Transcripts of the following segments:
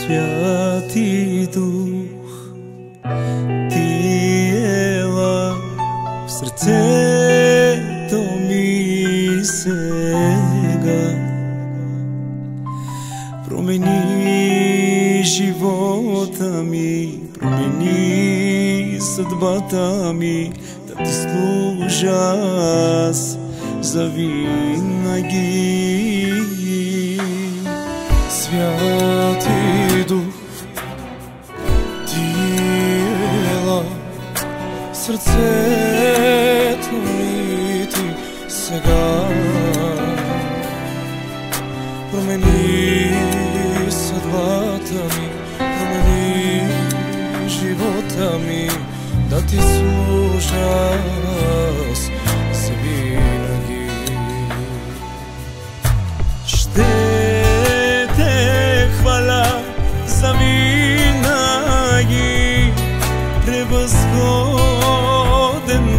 Святи Дух, Ти ела в сърцето ми сега. Промени живота ми, промени съдбата ми, да Ти служа аз завинаги. Святи Дух, Ти ела в сърцето ми, Ти сега промени съдбата ми, промени живота ми, да Ти служа аз завинаги. Ще Те хваля завинаги, превъзходен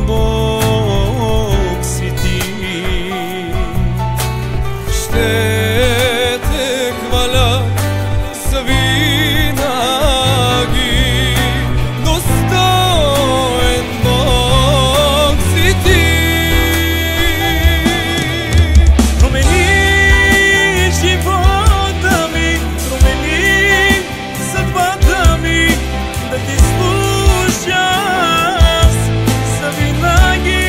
Бог си Ти. Ще Те хваля завинаги, достоен Бог си Ти. Промени живота ми, промени съдбата ми, да Ти служа аз завинаги.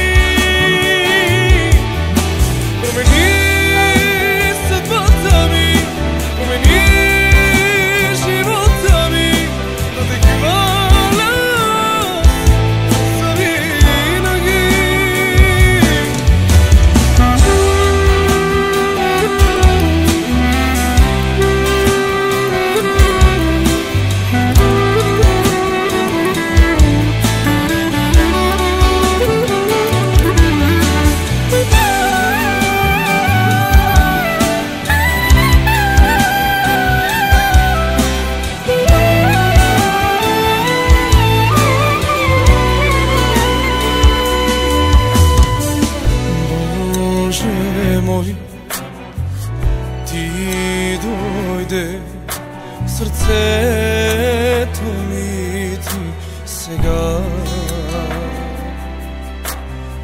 Промени съдбата ми, промени живота ми, да Те хваля завинаги. Боже мой, Ти дойде в сърцето ми, Ти сега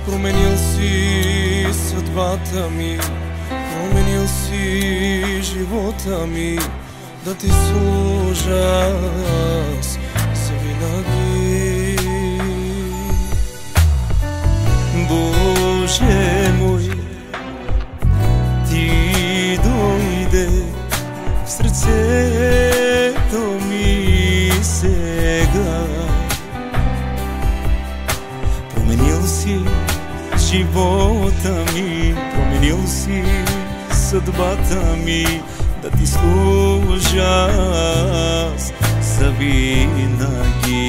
променил си съдбата ми, променил си живота ми, да Ти служа аз завинаги. Боже мой, Ти дойде в сърцето ми сега, променил си живота ми, променил си съдбата ми, да Ти служа аз завинаги.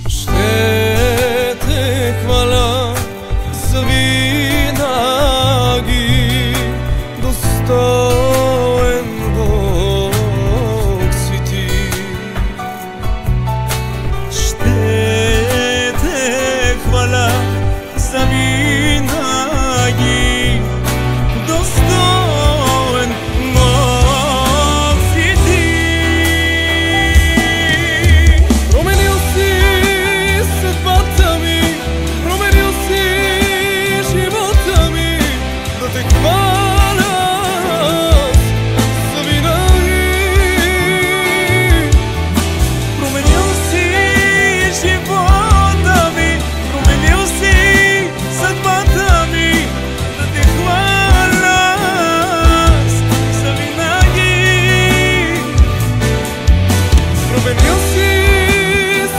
Ще Те хваля завинаги, достоен Бог си Ти. Ще Те хваля завинаги, достоен Бог си Ти. Променил си съдбата ми, променил си живота ми, да Те хваля завинаги. Променил си живота ми, променил си съдбата ми, да Те хваля завинаги. Променил си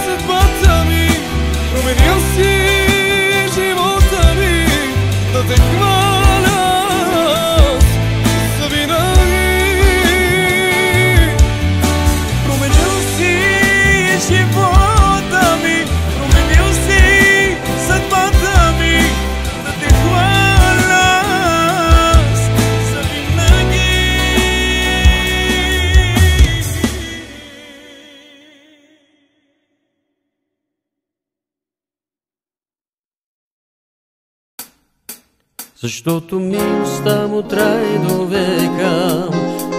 съдбата ми, променил си живота ми, да Те хваля завинаги. Променил си живота ми, променил си съдбата ми, да Те хваля завинаги. Защото милостта му трае до века,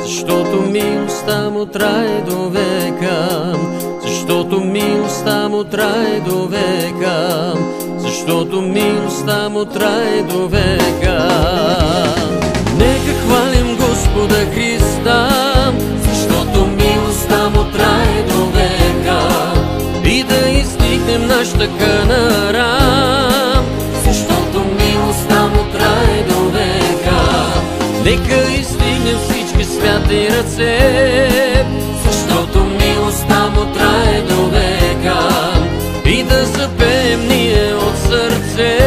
защото милостта му трае до века, защото милостта му трае до века, защото милостта му трае до века. Нека хвалим Господа Христа, защото милостта му трае до века, и да издигнем нашата канара, защото милостта му трае до века. Нека издигнем всички святи ръце, защото милостта му трае до века, и да запеем ние от сърце,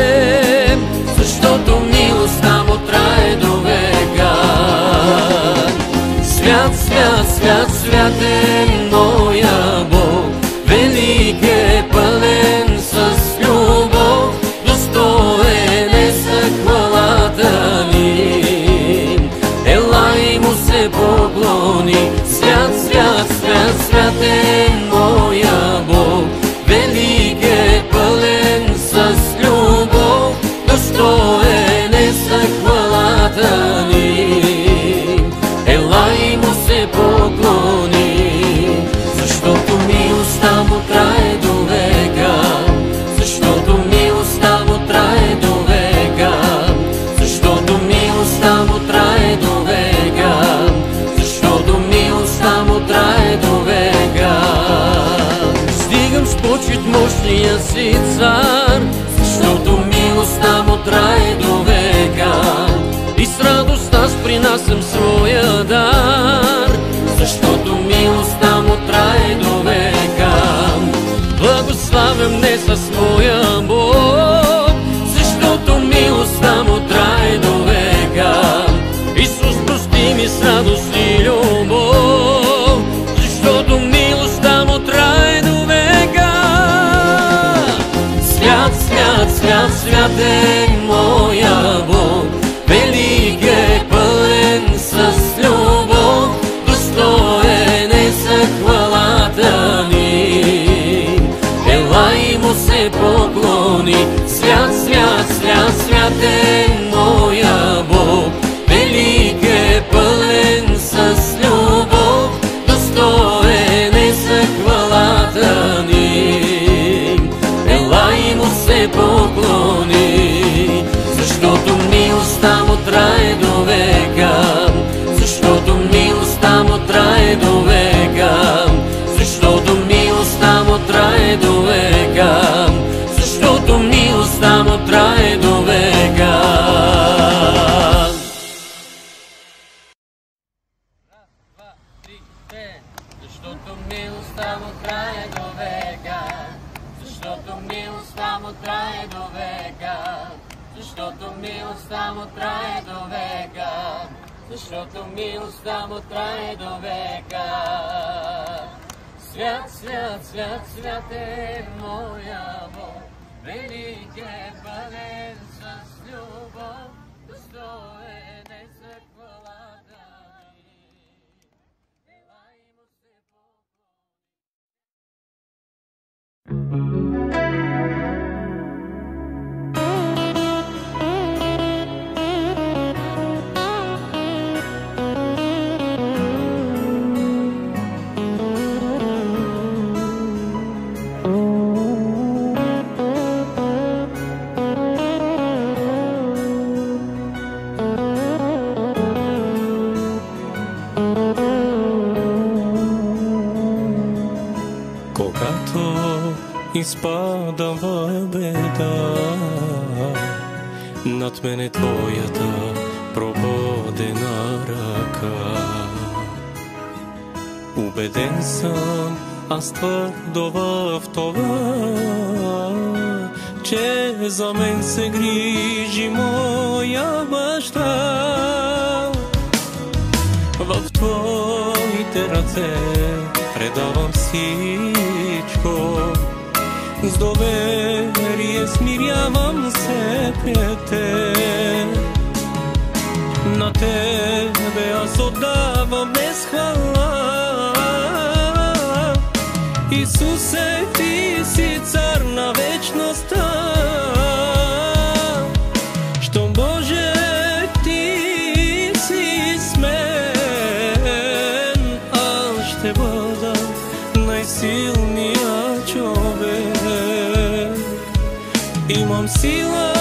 защото милостта му трае до века. Свят, свят, свят, свят е моя Бог, велик е, пълен с любов, достоен е за хвалата ни. Ела и му се поклони. Свят, свят, свят, свят е моя Бог, велик е, пълен с любов, достоен е за хвалата ни. Ела и му се поклони, защото милостта му трае до века, защото милостта му трае до века, защото милостта му трае до века, защото милостта му трае до века. Стигам с почит мощния си цар, защото милостта му трае до века, и с радост аз принасям своя дар, защото милостта му трае до века. Благославям днес с моя Бог, защото милостта му трае до века. Исус, прости ми с радост и любов, защото милостта му трае до века. Свят, свят, свят, свят е моя Бог, велик е, пълен с любов, достоен е за хвалата ни. Ела и му се поклони. Свят, свят, свят, свят е моя Бог, велик е, пълен с любов, достоен е за хвалата ни. Ела и му се поклони, защото милостта му трае до века, защото милостта му трае до века, защото милостта му трае до века, защото милостта му трае до века. Защото милостта му трае до века, защото милостта му трае до века, защото милостта му трае до века, защото милостта му трае до века. Свят, свят, свят, свят е моя Бог, велик е, пълен с любов, достоен е за хвалата ни. Ела и му се изпадам в беда, над мене твоята прободена ръка. Убеден съм аз твърдо в това, че за мен се грижи моя баща. В твоите ръце предавам всичко, с доверие смирявам се пред теб. На тебе аз отдавам днес хвала. Исусе, ти си цар на вечността. Щом Боже ти си с мен, ще бъда най-силния човек. Имам сила